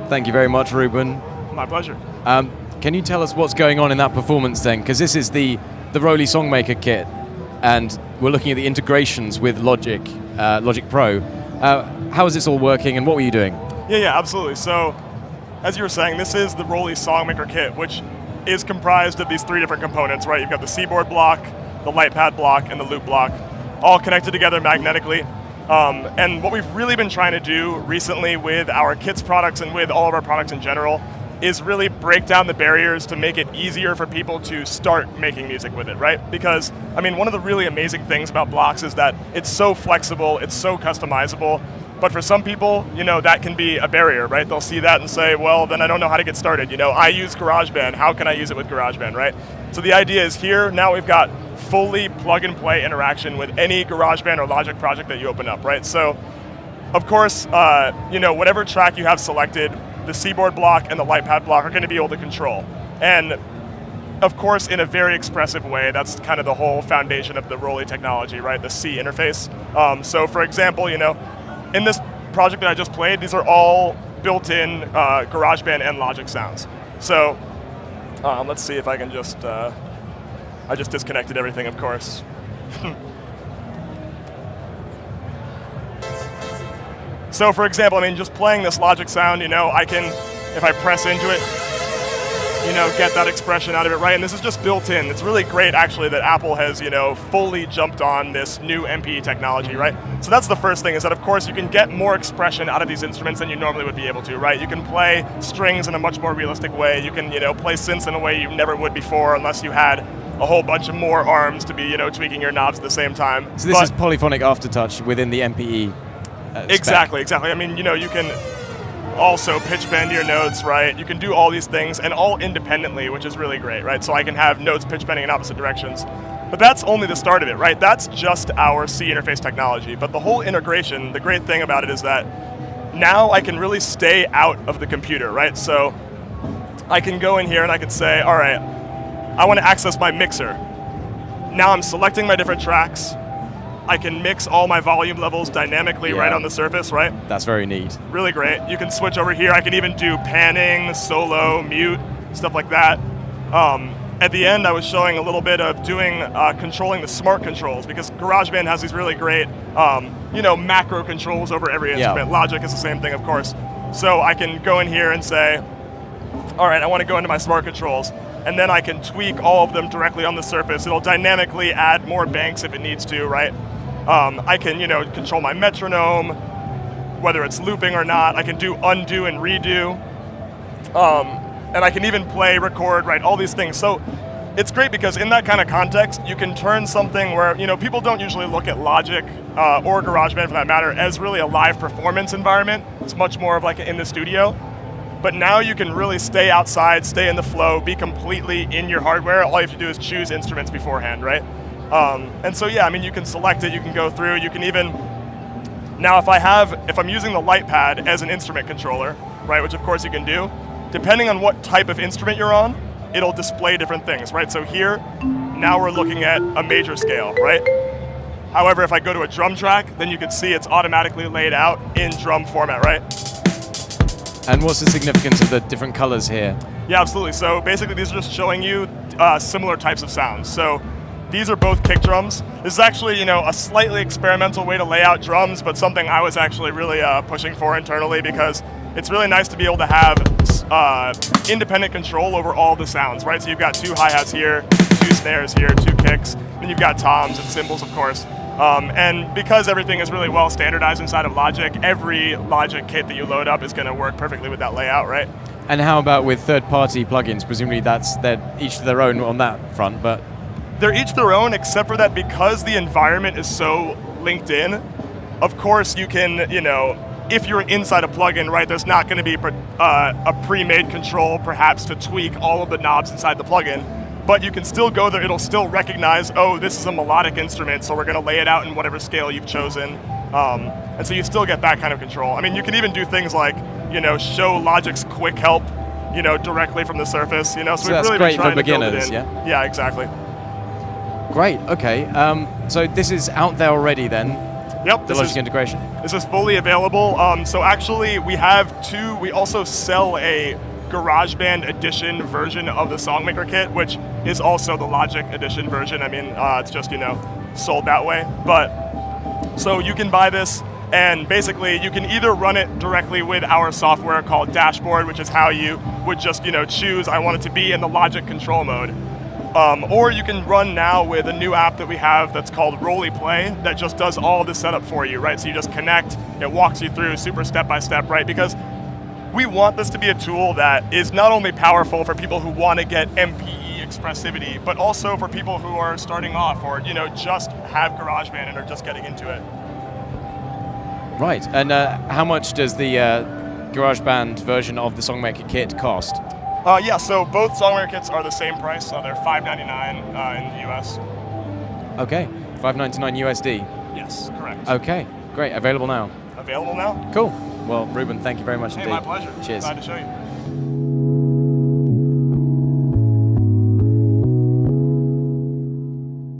Thank you very much, Ruben. My pleasure. Can you tell us what's going on in that performance then? Because this is the Roli Songmaker kit, and we're looking at the integrations with Logic Pro. How is this all working, and what were you doing? Yeah, absolutely. So, as you were saying, this is the Roli Songmaker kit, which is comprised of these three different components, right? You've got the C-board block, the light pad block, and the loop block, all connected together magnetically. And what we've really been trying to do recently with our kits products and with all of our products in general is really break down the barriers to make it easier for people to start making music with it, right? Because, I mean, one of the really amazing things about blocks is that it's so flexible, it's so customizable, but for some people, you know, that can be a barrier, right? They'll see that and say, well, then I don't know how to get started. You know, I use Garageband, how can I use it with Garageband, right? So the idea is here, now we've got fully plug-and-play interaction with any Garageband or Logic project that you open up, right? So, of course, you know, whatever track you have selected, the C-board block and the light pad block are going to be able to control. And, of course, in a very expressive way, that's kind of the whole foundation of the Roli technology, right? The C interface. So, for example, you know, in this project that I just played, these are all built-in Garageband and Logic sounds. So, let's see if I can just, I just disconnected everything, of course. So for example, I mean, just playing this Logic sound, you know, I can, if I press into it, you know, get that expression out of it, right? And this is just built in. It's really great, actually, that Apple has, you know, fully jumped on this new MPE technology, right? So that's the first thing, is that, of course, you can get more expression out of these instruments than you normally would be able to, right? You can play strings in a much more realistic way. You can, you know, play synths in a way you never would before, unless you had a whole bunch of more arms to be, you know, tweaking your knobs at the same time. So this is polyphonic aftertouch within the MPE Exactly. I mean, you know, you can also pitch bend your notes, right? You can do all these things, and all independently, which is really great, right? So I can have notes pitch bending in opposite directions. But that's only the start of it, right? That's just our C interface technology. But the whole integration, the great thing about it is that now I can really stay out of the computer, right? So I can go in here and I can say, all right, I want to access my mixer. Now I'm selecting my different tracks. I can mix all my volume levels dynamically right on the surface, right? That's very neat. Really great. You can switch over here. I can even do panning, solo, mute, stuff like that. At the end, I was showing a little bit of doing controlling the smart controls, because GarageBand has these really great, you know, macro controls over every instrument. Logic is the same thing, of course. So I can go in here and say, all right, I want to go into my smart controls, and then I can tweak all of them directly on the surface. It'll dynamically add more banks if it needs to, right? I can, you know, control my metronome, whether it's looping or not. I can do undo and redo. And I can even play, record, right, all these things. So it's great because in that kind of context, you can turn something where, you know, people don't usually look at Logic or GarageBand for that matter as really a live performance environment. It's much more of like in the studio. But now you can really stay outside, stay in the flow, be completely in your hardware. All you have to do is choose instruments beforehand, right? And so, yeah, I mean, you can select it, you can go through, you can even, now if I'm using the light pad as an instrument controller, right, which of course you can do, depending on what type of instrument you're on, it'll display different things, right? So here, now we're looking at a major scale, right? However, if I go to a drum track, then you can see it's automatically laid out in drum format, right? And what's the significance of the different colors here? Yeah, absolutely. So basically these are just showing you similar types of sounds. So these are both kick drums. This is actually, you know, a slightly experimental way to lay out drums, but something I was actually really pushing for internally, because it's really nice to be able to have independent control over all the sounds, right? So you've got 2 hi-hats here, 2 snares here, 2 kicks, and you've got toms and cymbals, of course. And because everything is really well standardized inside of Logic, every Logic kit that you load up is going to work perfectly with that layout, right? And how about with third-party plugins? Presumably they're each their own on that front, but they're each their own, except for that because the environment is so linked in, of course you can, you know, if you're inside a plugin, right, there's not going to be a pre-made control perhaps to tweak all of the knobs inside the plugin, but you can still go there, it'll still recognize, oh, this is a melodic instrument, so we're going to lay it out in whatever scale you've chosen. And so you still get that kind of control. I mean, you can even do things like, you know, show Logic's quick help, you know, directly from the surface, you know, so we've really been trying to build it in. Yeah, exactly. Great, okay. So this is out there already then. Yep. The Logic integration. This is fully available. So actually, we have two. We also sell a Garageband edition version of the Songmaker kit, which is also the Logic edition version. I mean, it's just, sold that way. But so you can buy this, and basically you can either run it directly with our software called Dashboard, which is how you would just, choose, I want it to be in the Logic control mode. Or you can run now with a new app that we have that's called Roli Play that just does all the setup for you, right? So you just connect, it walks you through super step-by-step, right? Because we want this to be a tool that is not only powerful for people who want to get MPE expressivity, but also for people who are starting off or, just have GarageBand and are just getting into it. Right, and how much does the GarageBand version of the Songmaker kit cost? Yeah, so both Songmaker kits are the same price. They're $5.99 in the US. Okay, $5.99 USD. Yes, correct. Okay, great. Available now. Available now. Cool. Well, Ruben, thank you very much indeed. My pleasure. Cheers. Glad to show you.